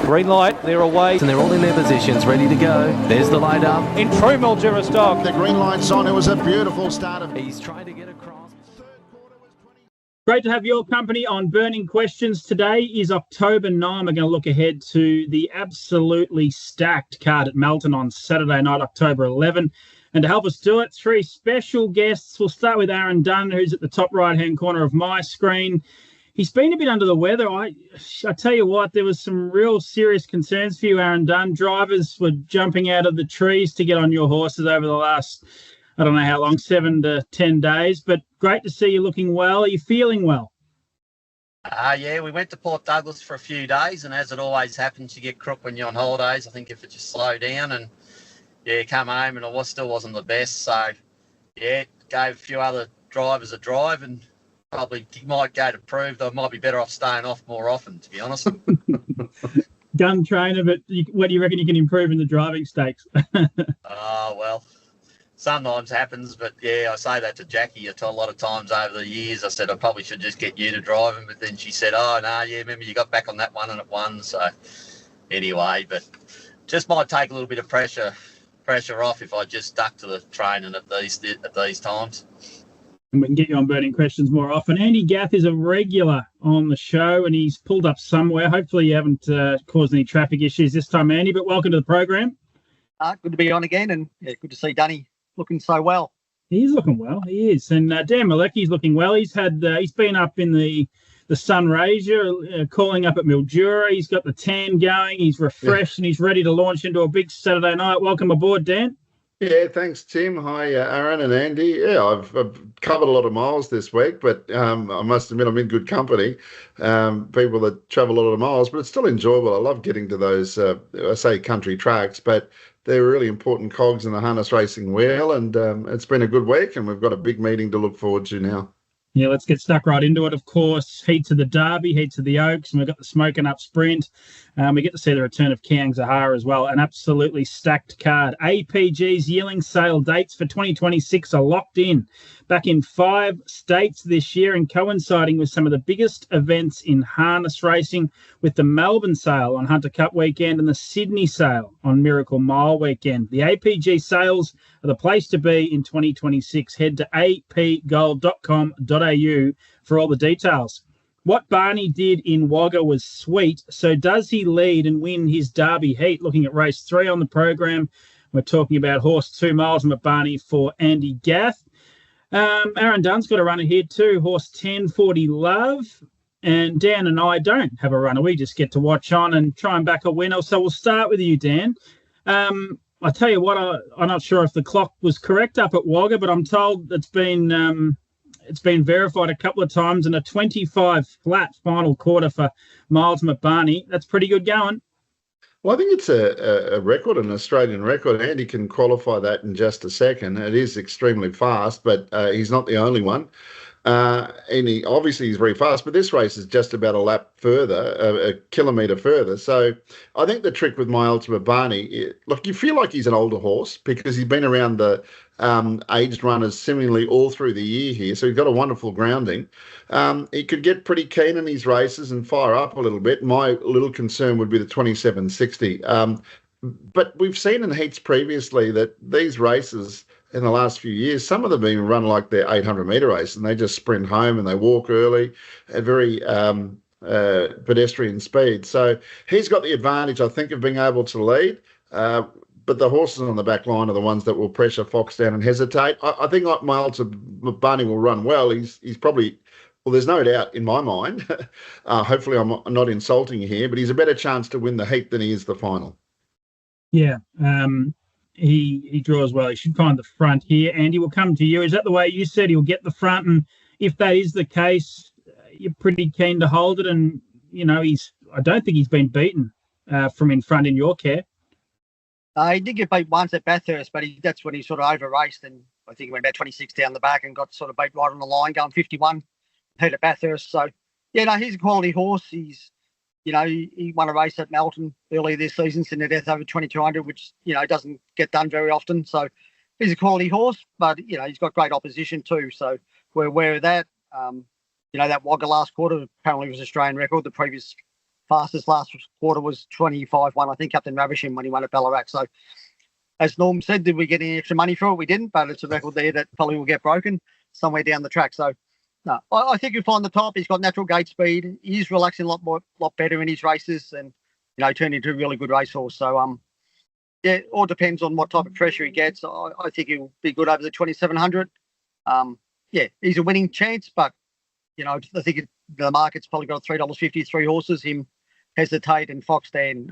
Green light, they're away. And they're all in their positions, ready to go. There's the light up. In true Mildura stock. The green light's on. It was a beautiful start. He's trying to get across. Great to have your company on Burning Questions. Today is October 9. We're going to look ahead to the absolutely stacked card at Melton on Saturday night, October 11. And to help us do it, three special guests. We'll start with Aaron Dunn, who's at the top right-hand corner of my screen. He's been a bit under the weather. I tell you what, there was some real serious concerns for you, Aaron Dunn. Drivers were jumping out of the trees to get on your horses over the last, I don't know how long, 7 to 10 days. But great to see you looking well. Are you feeling well? Yeah, we went to Port Douglas for a few days, and as it always happens, you get crook when you're on holidays. I think if it just slow down and, yeah, come home, and it still wasn't the best. So, yeah, gave a few other drivers a drive and probably might go to prove they might be better off staying off more often, to be honest. Gun trainer, but what do you reckon you can improve in the driving stakes? Well, sometimes happens, but yeah, I say that to Jackie a lot of times over the years. I said I probably should just get you to drive him, but then she said, "Oh no, yeah, remember you got back on that one and it won." So anyway, but just might take a little bit of pressure off if I just stuck to the training at these times. And we can get you on Burning Questions more often. Andy Gath is a regular on the show, and he's pulled up somewhere. Hopefully you haven't caused any traffic issues this time, Andy, but welcome to the program. Good to be on again, and yeah, good to see Dunny looking so well. He's looking well, he is. And Dan Mielicki's looking well. He's been up in the Sunraysia, calling up at Mildura. He's got the tan going. He's refreshed, and he's ready to launch into a big Saturday night. Welcome aboard, Dan. Yeah, thanks, Tim. Hi, Aaron and Andy. Yeah, I've covered a lot of miles this week, but I must admit I'm in good company. People that travel a lot of miles, but it's still enjoyable. I love getting to those, I say country tracks, but they're really important cogs in the harness racing wheel, and it's been a good week, and we've got a big meeting to look forward to now. Yeah, let's get stuck right into it, of course. Heats of the Derby, heats of the Oaks, and we've got the Smoking Up Sprint. We get to see the return of Kiang Zahara as well. An absolutely stacked card. APG's yearling sale dates for 2026 are locked in. Back in 5 states this year and coinciding with some of the biggest events in harness racing, with the Melbourne sale on Hunter Cup weekend and the Sydney sale on Miracle Mile weekend. The APG sales are the place to be in 2026. Head to apgold.com.au for all the details. What Barney did in Wagga was sweet. So does he lead and win his Derby heat? Looking at race 3 on the program, we're talking about horse 2 miles from Barney for Andy Gath. Aaron Dunn's got a runner here too, horse 1040 Love. And Dan and I don't have a runner. We just get to watch on and try and back a winner. So we'll start with you, Dan. I tell you what, I'm not sure if the clock was correct up at Wagga, but I'm told it's been verified a couple of times, and a 25 flat final quarter for Miles McBarney. That's pretty good going. Well, I think it's a record, an Australian record. Andy can qualify that in just a second. It is extremely fast, but he's not the only one. And he's very fast, but this race is just about a lap further, a kilometre further. So I think the trick with my ultimate Barney, look, you feel like he's an older horse because he's been around the aged runners seemingly all through the year here. So he's got a wonderful grounding. He could get pretty keen in his races and fire up a little bit. My little concern would be the 2760. But we've seen in heats previously that these races in the last few years, some of them have been run like their 800-metre race, and they just sprint home and they walk early at very pedestrian speed. So he's got the advantage, I think, of being able to lead. But the horses on the back line are the ones that will pressure Fox down and hesitate. I think my ultimate Barney will run well. He's probably, well, there's no doubt in my mind. Hopefully I'm not insulting here, but he's a better chance to win the heat than he is the final. Yeah. He draws well. He should find the front here. Andy, we'll come to you. Is that the way you said he'll get the front? And if that is the case, you're pretty keen to hold it. And, you know, I don't think he's been beaten from in front in your care. He did get beat once at Bathurst, but that's when he sort of over-raced, and I think he went about 26 down the back and got sort of beat right on the line, going 51 heat at Bathurst. So, yeah, no, he's a quality horse. He's, you know, he won a race at Melton earlier this season, sitting at death over 2200, which, you know, doesn't get done very often. So he's a quality horse, but, you know, he's got great opposition too. So we're aware of that. You know, that Wagga last quarter apparently was Australian record. The previous fastest last quarter was 25-1. I think Captain Ravishing when he won at Ballarat. So, as Norm said, did we get any extra money for it? We didn't, but it's a record there that probably will get broken somewhere down the track. So, no, I think you'll find the top. He's got natural gate speed. He's relaxing a lot better in his races, and turned into a really good racehorse. So, yeah, it all depends on what type of pressure he gets. I think he'll be good over the 2,700. Yeah, he's a winning chance, but I think the market's probably got $3.50, 3 horses. Him, Hesitate, and Foxdan.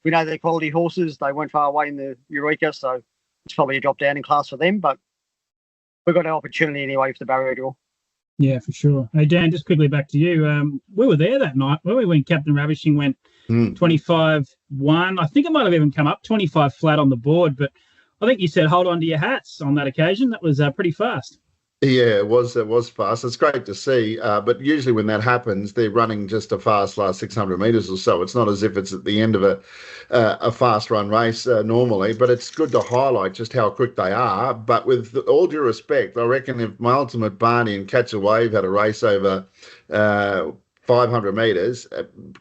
We know they're quality horses. They weren't far away in the Eureka, so it's probably a drop down in class for them. But we've got an opportunity anyway for the barrier draw. Yeah, for sure. Hey, Dan, just quickly back to you. We were there that night, weren't we, when Captain Ravishing went 25-1. I think it might have even come up 25 flat on the board, but I think you said hold on to your hats on that occasion. That was pretty fast. Yeah, it was fast. It's great to see, but usually when that happens, they're running just a fast last 600 metres or so. It's not as if it's at the end of a fast run race normally, but it's good to highlight just how quick they are. But with all due respect, I reckon if my Ultimate Barney and Catch a Wave had a race over 500 metres,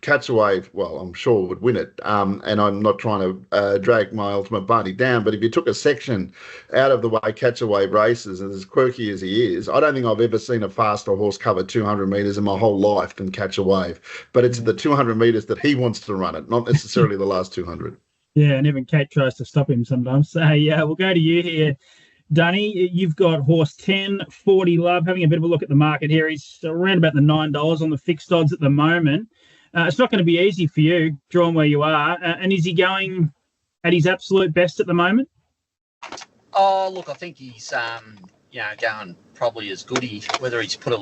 Catch a Wave, well, I'm sure would win it. And I'm not trying to drag my Ultimate Barney down, but if you took a section out of the way Catch a Wave races, and as quirky as he is, I don't think I've ever seen a faster horse cover 200 metres in my whole life than Catch a Wave. But it's the 200 metres that he wants to run it, not necessarily the last 200. Yeah, and even Kate tries to stop him sometimes. So, yeah, we'll go to you here. Dunny, you've got horse 10, 40 Love, having a bit of a look at the market here. He's around about the $9 on the fixed odds at the moment. It's not going to be easy for you, drawn where you are. And is he going at his absolute best at the moment? Oh, look, I think he's, going probably as good. Whether he's put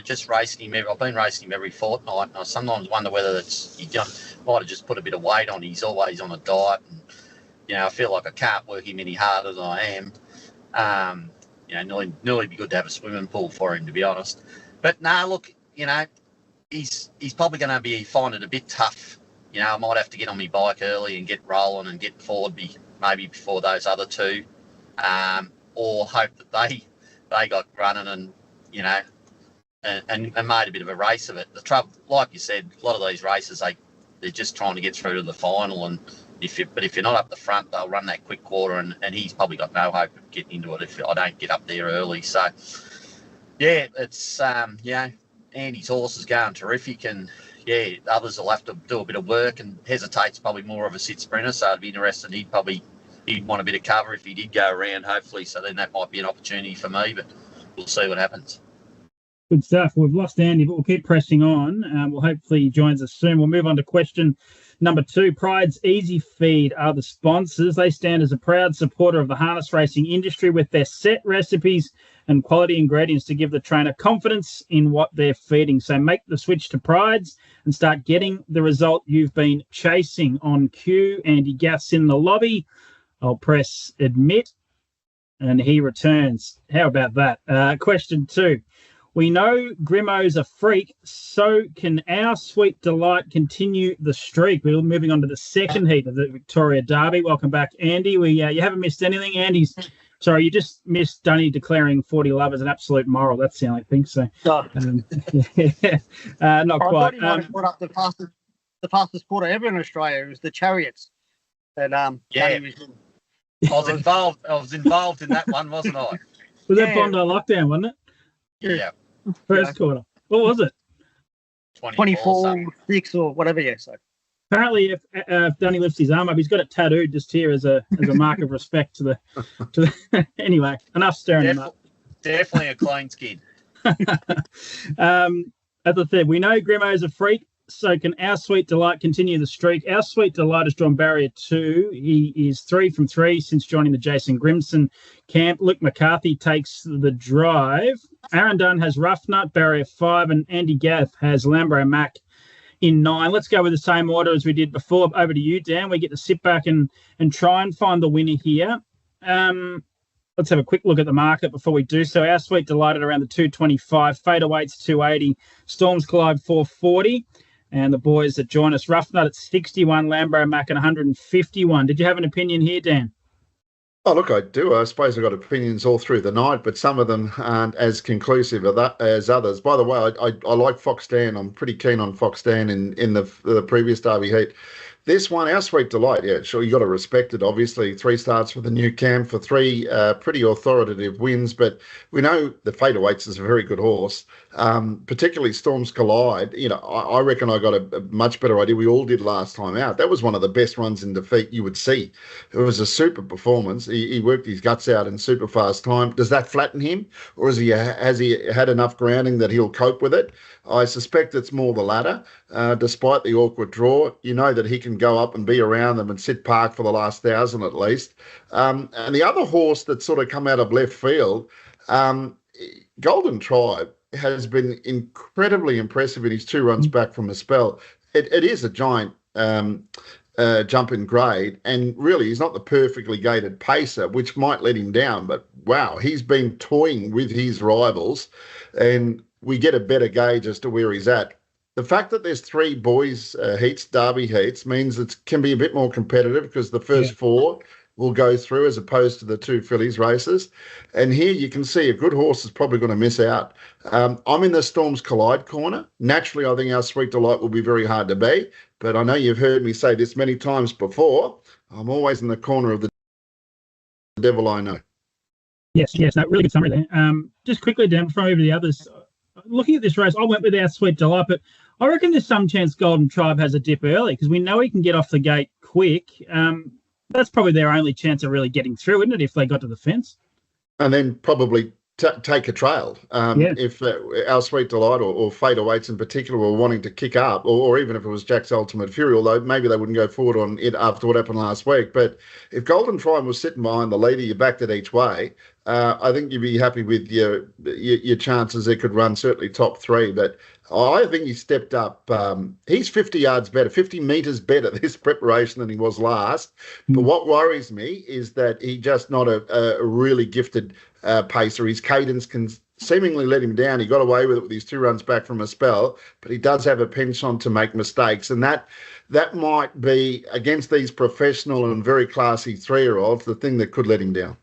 just racing him. I've been racing him every fortnight. And I sometimes wonder whether he might have just put a bit of weight on. He's always on a diet. And, I feel like I can't work him any harder than I am. Nearly be good to have a swimming pool for him, to be honest. But no, look, he's probably going to be find it a bit tough. I might have to get on my bike early and get rolling and get forward maybe before those other two, or hope that they got running and made a bit of a race of it. The trouble, like you said, a lot of these races they're just trying to get through to the final, and if you're not up the front, they'll run that quick quarter, and he's probably got no hope of getting into it if I don't get up there early. So, yeah, it's Andy's horse is going terrific, and yeah, others will have to do a bit of work, and Hesitate's probably more of a sit sprinter, so it'd be interesting. He'd want a bit of cover if he did go around, hopefully. So then that might be an opportunity for me, but we'll see what happens. Good stuff. We've lost Andy, but we'll keep pressing on. Well, hopefully he joins us soon. We'll move on to question number 2. Pride's Easy Feed are the sponsors. They stand as a proud supporter of the harness racing industry with their set recipes and quality ingredients to give the trainer confidence in what they're feeding. So make the switch to Pride's and start getting the result you've been chasing. On cue, Andy Gath's in the lobby. I'll press admit, and he returns. How about that? Question 2. We know Grimo's a freak, so can our Sweet Delight continue the streak? We're moving on to the second heat of the Victoria Derby. Welcome back, Andy. You haven't missed anything. You just missed Dunny declaring 40 Love as an absolute moral. That's the only thing. So, not quite. I thought he might have put up the fastest quarter ever in Australia. It was the Chariots. And I was involved in that one, wasn't I? Was that Bondi lockdown, wasn't it? Yeah. First quarter. What was it? 24-6 or whatever, yeah. So apparently if Dunny lifts his arm up, he's got it tattooed just here as a mark of respect to the anyway, enough stirring him up. Definitely a clean skin. As I said, we know Grimo's a freak, so can our Sweet Delight continue the streak? Our Sweet Delight has drawn barrier 2. He is 3 from 3 since joining the Jason Grimson camp. Luke McCarthy takes the drive. Aaron Dunn has Rough Nut, barrier 5, and Andy Gath has Lambro Mac in 9. Let's go with the same order as we did before. Over to you, Dan. We get to sit back and try and find the winner here. Let's have a quick look at the market before we do so. Our Sweet Delight at around the 225. Fade Awaits 280. Storms Collide 440. And the boys that join us, Rough Nut at 61, Lambro Mac at 151. Did you have an opinion here, Dan? Oh, look, I do. I suppose I've got opinions all through the night, but some of them aren't as conclusive as others. By the way, I like Fox Dan. I'm pretty keen on Fox Dan in the previous Derby heat. This one, Our Sweet Delight, yeah, sure, you got to respect it. Obviously, 3 starts for the new camp for 3 pretty authoritative wins, but we know the Fate Awaits is a very good horse, particularly Storms Collide. I reckon I got a much better idea. We all did last time out. That was one of the best runs in defeat you would see. It was a super performance. He worked his guts out in super fast time. Does that flatten him, or has he had enough grounding that he'll cope with it? I suspect it's more the latter. Despite the awkward draw, you know that he can go up and be around them and sit park for the last 1,000 at least. And the other horse that sort of come out of left field, Golden Tribe, has been incredibly impressive in his 2 runs back from a spell. It is a giant jump in grade, and really he's not the perfectly gated pacer, which might let him down, but wow, he's been toying with his rivals, and we get a better gauge as to where he's at. The fact that there's 3 boys heats, Derby heats, means it can be a bit more competitive because the first 4 will go through as opposed to the 2 fillies races. And here you can see a good horse is probably going to miss out. I'm in the Storms Collide corner. Naturally, I think Our Sweet Delight will be very hard to beat, but I know you've heard me say this many times before. I'm always in the corner of the devil I know. Yes, no, really good summary there. Just quickly, Dan, before I move to the others, looking at this race, I went with Our Sweet Delight, but I reckon there's some chance Golden Tribe has a dip early because we know he can get off the gate quick. That's probably their only chance of really getting through, isn't it, if they got to the fence? And then probably take a trail. If Our Sweet Delight or Fate Awaits in particular were wanting to kick up, or even if it was Jack's Ultimate Fury, although maybe they wouldn't go forward on it after what happened last week. But if Golden Tribe was sitting behind the leader, you backed it each way, I think you'd be happy with your chances. It could run certainly top 3, but I think he stepped up. He's 50 yards better, 50 metres better this preparation than he was last. But what worries me is that he's just not a really gifted pacer. His cadence can seemingly let him down. He got away with it with his 2 runs back from a spell, but he does have a penchant to make mistakes, and that might be against these professional and very classy 3-year-olds the thing that could let him down.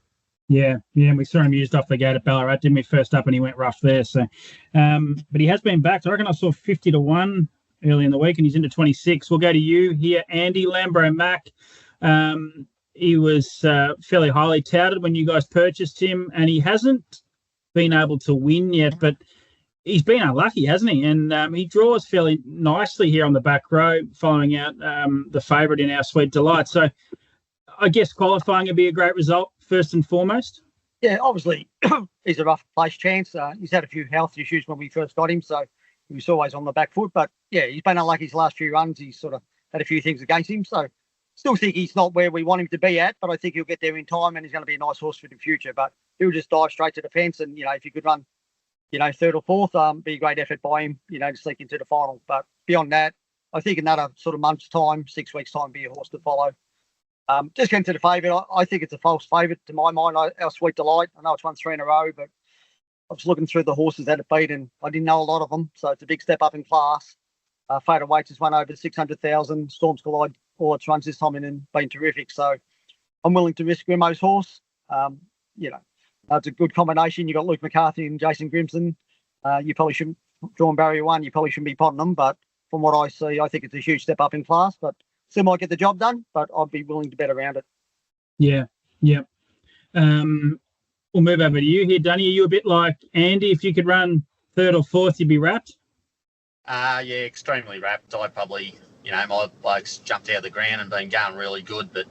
Yeah, and we saw him used off the gate at Ballarat, didn't we? First up, and he went rough there. So, but he has been backed. I reckon I saw 50 to 1 early in the week, and he's into 26. We'll go to you here, Andy Lambro Mack. He was fairly highly touted when you guys purchased him, and he hasn't been able to win yet, but he's been unlucky, hasn't he? And he draws fairly nicely here on the back row, following out the favourite in Our Sweet Delight. So I guess qualifying would be a great result, first and foremost. Yeah, obviously, he's a rough place chance. He's had a few health issues when we first got him, so he was always on the back foot. But, yeah, he's been unlucky his last few runs. He's sort of had a few things against him. So still think he's not where we want him to be at, but I think he'll get there in time and he's going to be a nice horse for the future. But he'll just dive straight to the fence. And, if he could run, 3rd or 4th, be a great effort by him, to sneak into the final. But beyond that, I think another sort of month's time, 6 weeks' time, be a horse to follow. Just getting to the favourite, I think it's a false favourite to my mind. Our Sweet Delight, I know it's won 3 in a row, but I was looking through the horses that it beat and I didn't know a lot of them, so it's a big step up in class. Fate Awaits has won over 600,000. Storms Collide, all its runs this time and been terrific. So I'm willing to risk Grimo's horse. It's a good combination. You've got Luke McCarthy and Jason Grimson. You probably shouldn't draw barrier 1. You probably shouldn't be potting them, but from what I see, I think it's a huge step up in class. But still might get the job done, but I'd be willing to bet around it. Yeah. We'll move over to you here, Dunny. Are you a bit like Andy? If you could run 3rd or 4th, you'd be wrapped? Yeah, extremely wrapped. I probably, my blokes jumped out of the ground and been going really good, but,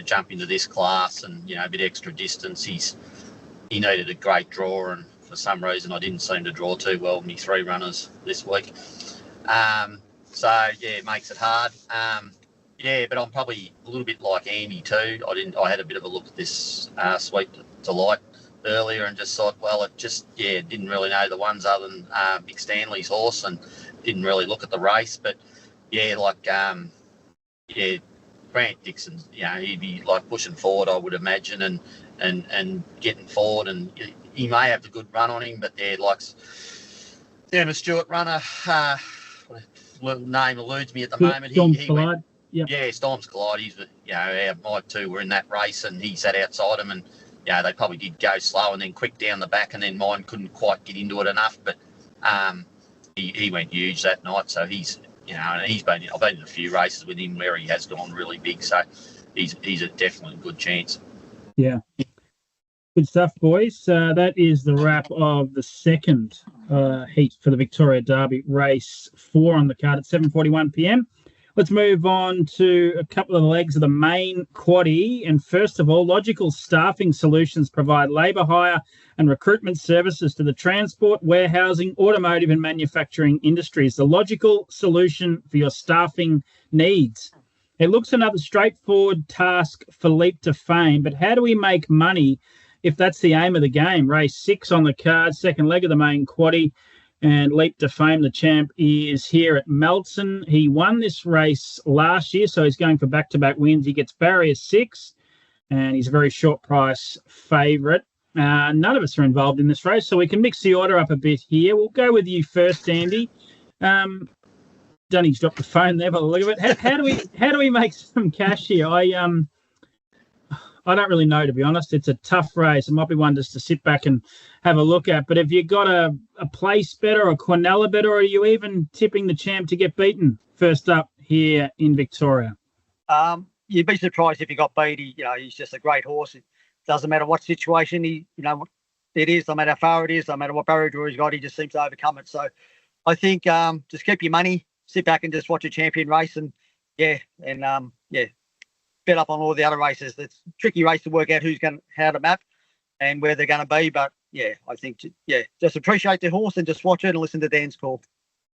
jump into this class and, a bit extra distance. He needed a great draw, and for some reason I didn't seem to draw too well with me 3 runners this week. So, yeah, it makes it hard. But I'm probably a little bit like Andy too. I had a bit of a look at this Sweet Delight earlier and just thought, well, didn't really know the ones other than Big Stanley's horse and didn't really look at the race. But, Grant Dixon, he'd be like pushing forward, I would imagine, and getting forward. And he may have the good run on him, but Emma Stewart runner, name eludes me at the moment. Yeah, Storm's Collide. He's, my two were in that race, and he sat outside him, and they probably did go slow and then quick down the back, and then mine couldn't quite get into it enough. But he went huge that night, so he's and I've been in a few races with him where he has gone really big, so he's a definitely good chance. Yeah. Good stuff, boys. That is the wrap of the second heat for the Victoria Derby, race 4 on the card at 7:41 p.m. Let's move on to a couple of the legs of the main quaddie. And first of all, Logical Staffing Solutions provide labour hire and recruitment services to the transport, warehousing, automotive and manufacturing industries. The logical solution for your staffing needs. It looks another straightforward task for Leap to Fame, but how do we make money if that's the aim of the game? Race 6 on the card, second leg of the main quaddie. And Leap to Fame, the champ, is here at Melton. He won this race last year, so he's going for back-to-back wins. He gets barrier 6, and he's a very short price favourite. None of us are involved in this race, so we can mix the order up a bit here. We'll go with you first, Andy. Dunny's dropped the phone there, by the look of it. How do we make some cash here? I don't really know, to be honest. It's a tough race. It might be one just to sit back and have a look at. But have you got a place better or a Quinella better, or are you even tipping the champ to get beaten first up here in Victoria? You'd be surprised if he got beat. He's just a great horse. It doesn't matter what situation it is, no matter how far it is, no matter what barrier draw he's got, he just seems to overcome it. So I think just keep your money, sit back and just watch a champion race, and bet up on all the other races. It's a tricky race to work out how to map and where they're going to be. But I think just appreciate the horse and just watch it and listen to Dan's call.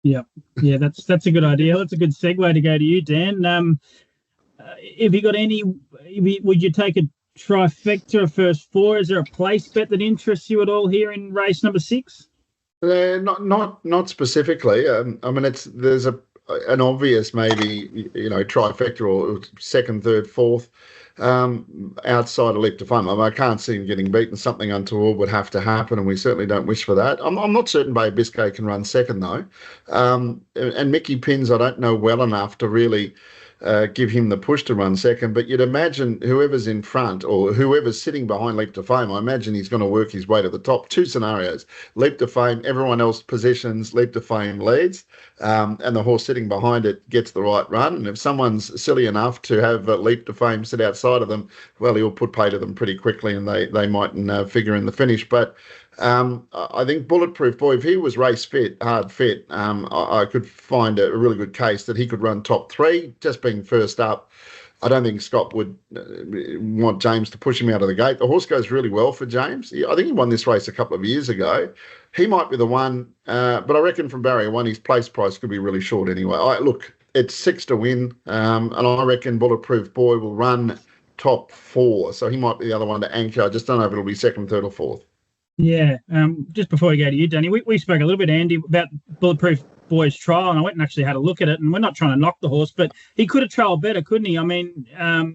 Yeah, that's a good idea. That's a good segue to go to you, Dan. Have you got any? Would you take a trifecta of first 4? Is there a place bet that interests you at all here in race number 6? Not specifically. There's an obvious maybe trifecta or second, third, fourth outside of Leap to Fame. I can't see him getting beaten. Something untoward would have to happen, and we certainly don't wish for that. I'm not certain Bay Biscay can run second though, and Mickey Pins I don't know well enough to really give him the push to run second. But you'd imagine whoever's in front or whoever's sitting behind Leap to Fame, I imagine he's going to work his way to the top. 2 scenarios: Leap to Fame, everyone else positions, Leap to Fame leads, and the horse sitting behind it gets the right run. And if someone's silly enough to have Leap to Fame sit outside of them, well, he'll put pay to them pretty quickly, and they mightn't figure in the finish. But I think Bulletproof Boy, if he was race fit, hard fit, I could find a really good case that he could run top 3, just being first up. I don't think Scott would want James to push him out of the gate. The horse goes really well for James. I think he won this race a couple of years ago. He might be the one, but I reckon from barrier 1, his place price could be really short anyway. Look, it's 6 to win, and I reckon Bulletproof Boy will run top 4, so he might be the other one to anchor. I just don't know if it'll be second, third or fourth. Yeah, just before we go to you, Danny, we spoke a little bit, Andy, about Bulletproof Boy's trial, and I went and actually had a look at it, and we're not trying to knock the horse, but he could have trialled better, couldn't he? I mean,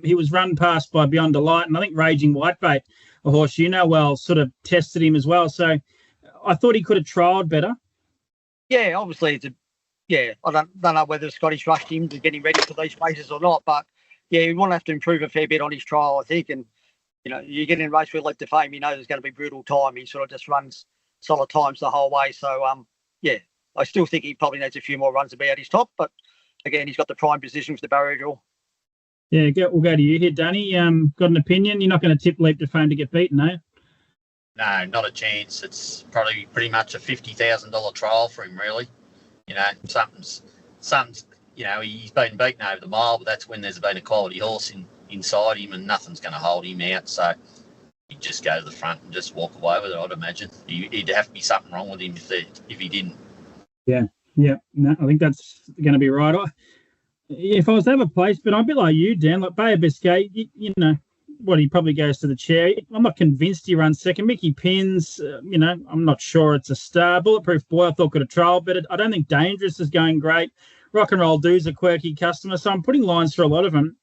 he was run past by Beyond Delight, and I think Raging Whitebait, a horse well, sort of tested him as well, so I thought he could have trialled better. Yeah, obviously, I don't know whether Scotty's rushed him to get him ready for these races or not, but he will have to improve a fair bit on his trial, I think, and you get in a race with Leap to Fame, there's going to be brutal time. He sort of just runs solid times the whole way. So, I still think he probably needs a few more runs to be at his top. But, again, he's got the prime position with the barrier draw. Yeah, we'll go to you here, Danny. Got an opinion? You're not going to tip Leap to Fame to get beaten, eh? No, not a chance. It's probably pretty much a $50,000 trial for him, really. Something's he's been beaten over the mile, but that's when there's been a quality horse inside him, and nothing's going to hold him out. So he'd just go to the front and just walk away with it, I'd imagine. He'd have to be something wrong with him if he didn't. Yeah. No, I think that's going to be right. If I was to have a place, but I'm a bit like you, Dan, like Bay of Biscay, he probably goes to the chair. I'm not convinced he runs second. Mickey Pins, I'm not sure it's a star. Bulletproof Boy, I thought could have trialled better. I don't think Dangerous is going great. Rock and Roll Do's a quirky customer, so I'm putting lines for a lot of them.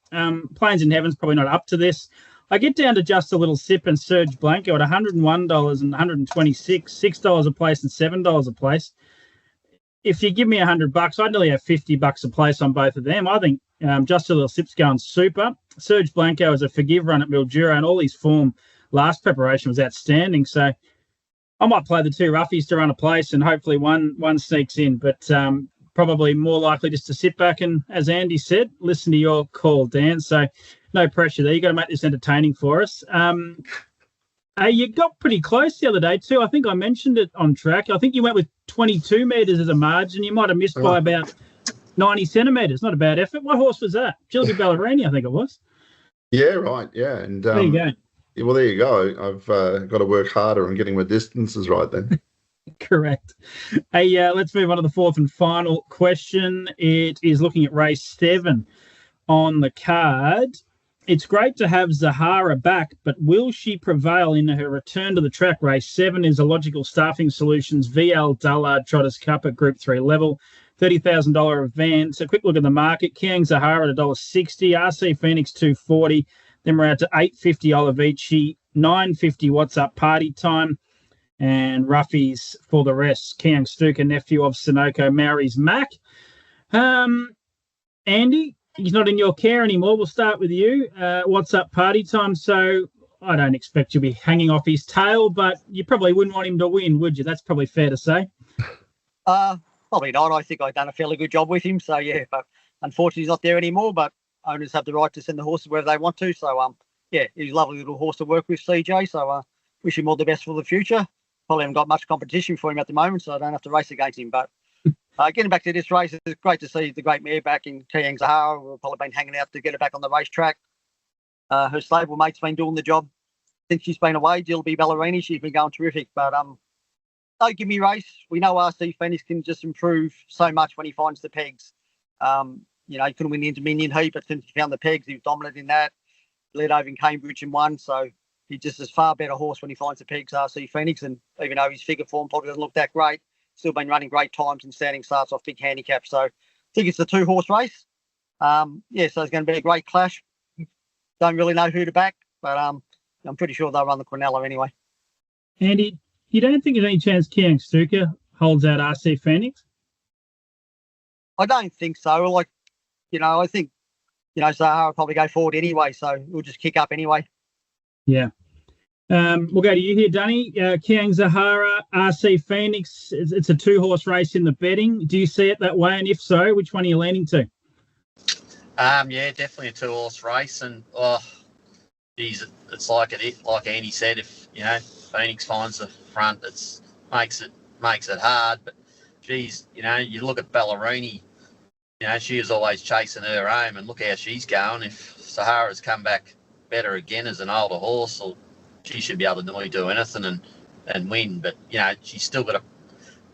Plains in Heaven's probably not up to this. I get down to Just a Little Sip and Serge Blanco at $101 and $126, $6 a place and $7 a place. if you give me $100, I'd nearly have $50 a place on both of them. I think Just a Little Sip's going super. Serge Blanco is a forgive run at Mildura, and all his form last preparation was outstanding. So I might play the two roughies to run a place, and hopefully one sneaks in. But probably more likely just to sit back and, as Andy said, listen to your call, Dan. So no pressure there. You got to make this entertaining for us. You got pretty close the other day too. I think I mentioned it on track. I think you went with 22 metres as a margin. You might have missed by about 90 centimetres. Not a bad effort. What horse was that? Gilby Ballerini, I think it was. Yeah, right. Yeah, and there you go. Well, there you go. I've got to work harder on getting my distances right then. Correct. Hey, let's move on to the fourth and final question. It is looking at race 7 on the card. It's great to have Zahara back, but will she prevail in her return to the track? Race 7 is a Logical Staffing Solutions VL Dullard Trotters Cup at Group 3 level. $30,000 event. So quick look at the market. Kiang Zahara at $1.60. RC Phoenix $2.40. Then we're out to $8.50 Olivici. $9.50 What's Up Party Time. And roughies for the rest. Kiang Stuka, nephew of Sunoco Maori's Mac. Andy, he's not in your care anymore. We'll start with you. What's Up Party Time? So I don't expect you'll be hanging off his tail, but you probably wouldn't want him to win, would you? That's probably fair to say. Probably not. I think I've done a fairly good job with him. So, yeah, but unfortunately he's not there anymore, but owners have the right to send the horses wherever they want to. So, yeah, he's a lovely little horse to work with, CJ. So wish him all the best for the future. Probably haven't got much competition for him at the moment, so I don't have to race against him. But getting back to this race, it's great to see the great mare back in Kiang Zahara. We've probably been hanging out to get her back on the racetrack. Her stable mate's been doing the job since she's been away. Gilby Ballerini, she's been going terrific. But don't give me race. We know RC Phoenix can just improve so much when he finds the pegs. He couldn't win the Dominion Heat, but since he found the pegs, he was dominant in that. Led over in Cambridge and won, so he's just a far better horse when he finds the pegs, RC Phoenix. And even though his figure form probably doesn't look that great, still been running great times and standing starts off big handicaps. So I think it's a 2-horse race. So it's going to be a great clash. Don't really know who to back, but I'm pretty sure they'll run the Quinella anyway. Andy, you don't think there's any chance Kiang Stuka holds out RC Phoenix? I don't think so. I think, Zahara will probably go forward anyway, so we'll just kick up anyway. Yeah. We'll go to you here, Dunny. Kiang Zahara, RC Phoenix. It's a 2-horse race in the betting. Do you see it that way? And if so, which one are you leaning to? Yeah, definitely a 2-horse race. And, it's like Andy said, if, Phoenix finds the front, it makes it hard. But, geez, you look at Ballerini, she was always chasing her home, and look how she's going. If Zahara's come back better again as an older horse, or she should be able to nearly do anything and win. But, she's still got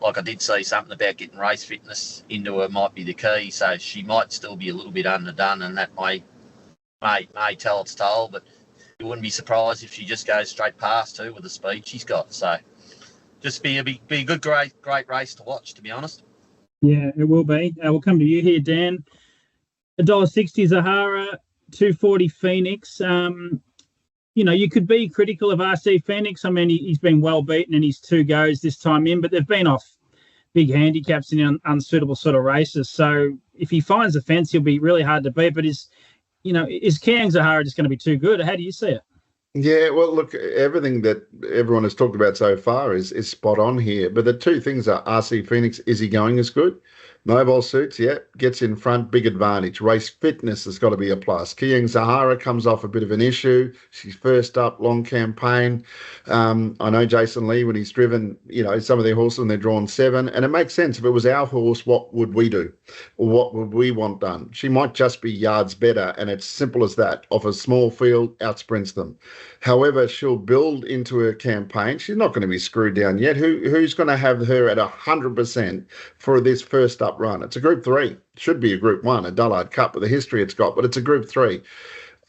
I did see something about getting race fitness into her might be the key. So she might still be a little bit underdone, and that may tell its toll. But you wouldn't be surprised if she just goes straight past too with the speed she's got. So just be a good, great race to watch, to be honest. Yeah, it will be. We'll come to you here, Dan. $1.60 Zahara, $2.40 Phoenix. You could be critical of RC Phoenix. I mean, he's been well beaten in his 2 goes this time in, but they've been off big handicaps in unsuitable sort of races. So if he finds the fence, he'll be really hard to beat. But is Kiang Zahara just going to be too good? How do you see it? Yeah, well, look, everything that everyone has talked about so far is spot on here. But the 2 things are RC Phoenix, is he going as good? Mobile suits, gets in front, big advantage. Race fitness has got to be a plus. Kiang Zahara comes off a bit of an issue. She's first up, long campaign. I know Jason Lee, when he's driven, some of their horses when they're drawn 7, and it makes sense. If it was our horse, what would we do? Or what would we want done? She might just be yards better, and it's simple as that. Off a small field, outsprints them. However, she'll build into her campaign. She's not going to be screwed down yet. Who's going to have her at 100% for this first up run? It's a Group 3. Should be a Group 1, a Dullard Cup with the history it's got, but it's a Group 3.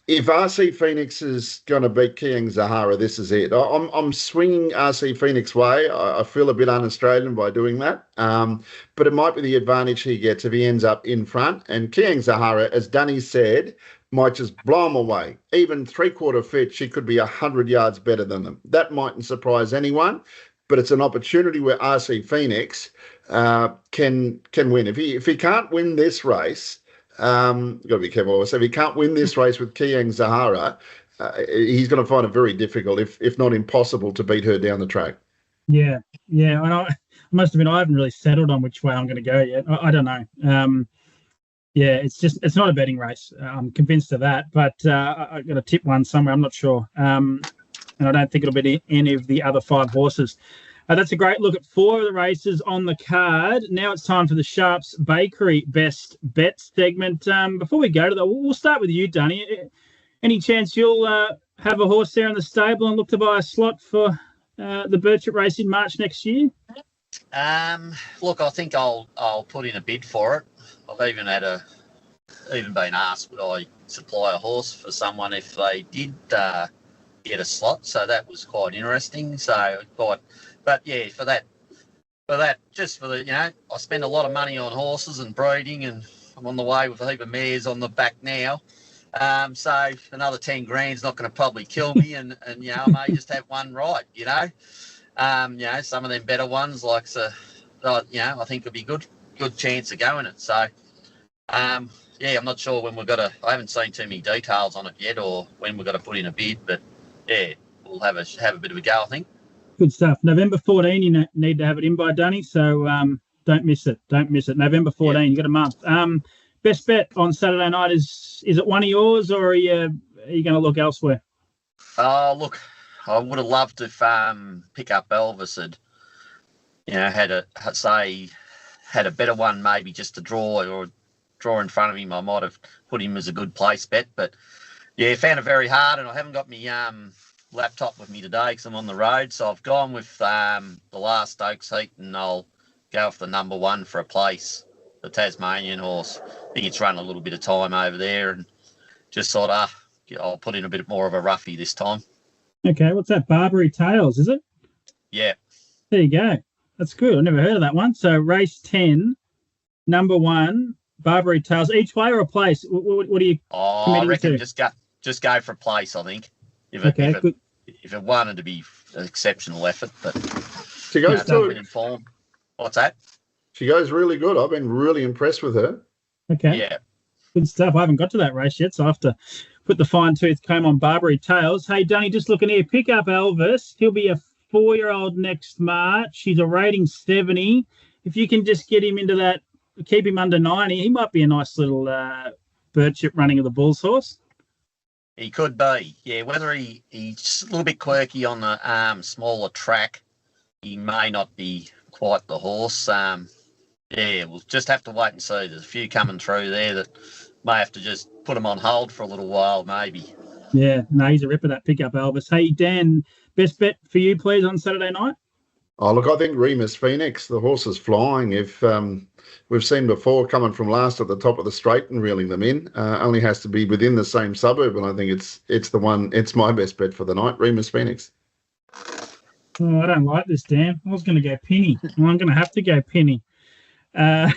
If RC Phoenix is going to beat Kiang Zahara, this is it. I'm swinging RC Phoenix way. I feel a bit un-Australian by doing that, but it might be the advantage he gets if he ends up in front. And Kiang Zahara, as Dunny said, might just blow them away. Even 3/4 fit, she could be 100 yards better than them. That mightn't surprise anyone. but it's an opportunity where RC Phoenix can win. If he can't win this race, got to be careful. So if he can't win this race with Kiang Zahara, he's going to find it very difficult, if not impossible, to beat her down the track. Yeah. And I must admit, I haven't really settled on which way I'm going to go yet. I don't know. It's not a betting race. I'm convinced of that, but I've got to tip one somewhere. I'm not sure. And I don't think it'll be any of the other 5 horses. That's a great look at 4 of the races on the card. Now it's time for the Sharps Bakery Best Bet segment. Before we go to that, we'll start with you, Dunny. Any chance you'll have a horse there in the stable and look to buy a slot for the Birchip race in March next year? Look, I think I'll put in a bid for it. I've even been asked would I supply a horse for someone if they did get a slot. So that was quite interesting. But yeah, for that, just for the, I spend a lot of money on horses and breeding, and I'm on the way with a heap of mares on the back now. So another 10 grand's not going to probably kill me, and I may just have one right. Some of them better ones I think would be good chance of going it. So I'm not sure when I haven't seen too many details on it yet, or when we're going to put in a bid, but yeah, we'll have a bit of a go, I think. Good stuff. November 14, you need to have it in by, Dunny, so don't miss it. November 14, You got a month. Best bet on Saturday night, is it one of yours, or are you going to look elsewhere? Look, I would have loved to pick up Elvis had a better one, maybe just to draw in front of him. I might have put him as a good place bet, but yeah, found it very hard, and I haven't got my laptop with me today because I'm on the road. So I've gone with the last Oaks heat, and I'll go with the number 1 for a place, the Tasmanian horse. I think it's run a little bit of time over there, and just thought, I'll put in a bit more of a roughie this time. Okay, what's that? Barbary Tales, is it? Yeah. There you go. That's good. I never heard of that one. So race 10, number 1, Barbary Tales. Each way or a place? What are you? I reckon to? just go for a place, I think. If it wanted to be an exceptional effort, but she goes good. In form. What's that? She goes really good. I've been really impressed with her. Okay. Yeah. Good stuff. I haven't got to that race yet, so I have to put the fine-tooth comb on Barbary Tales. Hey, Dunny, just looking here. Pick up Elvis. He'll be a 4-year-old next March. He's a rating 70. If you can just get him into that, keep him under 90, he might be a nice little Birchip running of the Bulls horse. He could be, yeah. Whether he's a little bit quirky on the smaller track, he may not be quite the horse. We'll just have to wait and see. There's a few coming through there that may have to just put him on hold for a little while, maybe. Yeah, no, he's a ripper, that pickup, Elvis. Hey, Dan, best bet for you, please, on Saturday night? Oh, look, I think Remus Phoenix, the horse is flying. If we've seen before coming from last at the top of the straight and reeling them in, only has to be within the same suburb, and I think it's the one. It's my best bet for the night, Remus Phoenix. Oh, I don't like this, Dan. I was going to go penny. Well, I'm going to have to go penny. I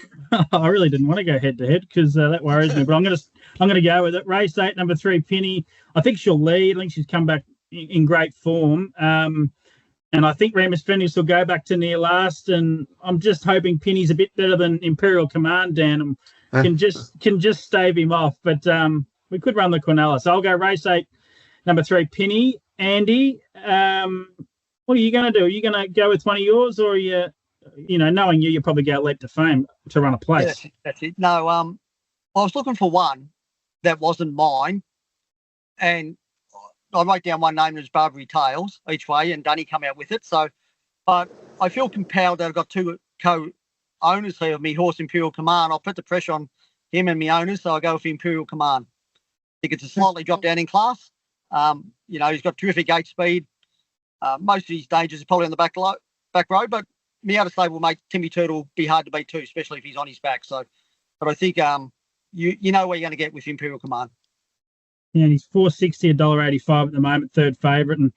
really didn't want to go head to head because that worries me, but I'm going to go with it. Race 8, number 3, Penny. I think she'll lead. I think she's come back in great form. And I think Remus Phoenix will go back to near last. And I'm just hoping Penny's a bit better than Imperial Command, Dan, and can just stave him off. But we could run the Quinella. So I'll go race 8, number 3, Penny. Andy, what are you going to do? Are you going to go with one of yours, or are you, knowing you probably go leap to fame to run a place? Yeah, that's it. No, I was looking for one that wasn't mine, and I wrote down one name as Barbary Tales each way, and Dunny come out with it. So, but I feel compelled that I've got 2 co-owners here of me horse Imperial Command. I'll put the pressure on him and me owners, so I'll go with Imperial Command. I think it's a slightly drop down in class. He's got terrific gate speed. Most of his dangers are probably on the back row, but me out of stable will make Timmy Turtle be hard to beat too, especially if he's on his back. So, but I think you know where you're going to get with Imperial Command. Yeah, and he's $4.60, $1.85 at the moment, third favourite, and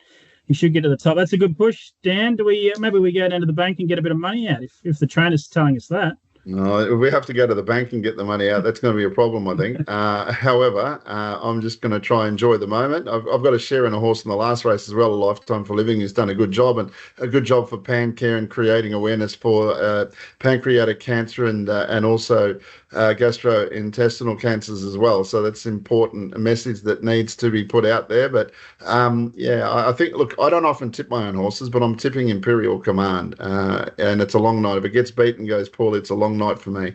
he should get to the top. That's a good push, Dan. Do we maybe we go down to the bank and get a bit of money out if the trainer's telling us that? No, if we have to go to the bank and get the money out, that's going to be a problem, I think. However, I'm just going to try and enjoy the moment. I've got a share in a horse in the last race as well, a Lifetime for Living, who's done a good job, and a good job for PanCare and creating awareness for pancreatic cancer and also gastrointestinal cancers as well. So that's important, a message that needs to be put out there. But I think, look, I don't often tip my own horses, but I'm tipping Imperial Command, and it's a long night. If it gets beaten, goes poorly, it's a long night for me.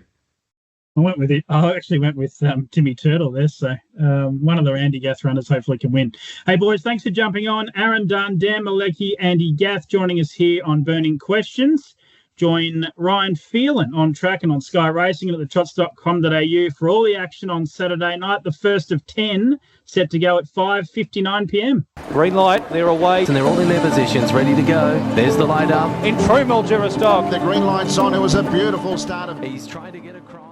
I actually went with Timmy Turtle there, so one of the Andy Gath runners hopefully can win. Hey, boys, thanks for jumping on. Aaron Dunn, Dan Mielicki, Andy Gath joining us here on Burning Questions. Join Ryan Phelan on track and on Sky Racing and at thetrots.com.au for all the action on Saturday night, the first of 10, set to go at 5:59 p.m. Green light, they're away. And they're all in their positions, ready to go. There's the light up. In true Mildura stock. The green light's on. It was a beautiful start of. He's trying to get across.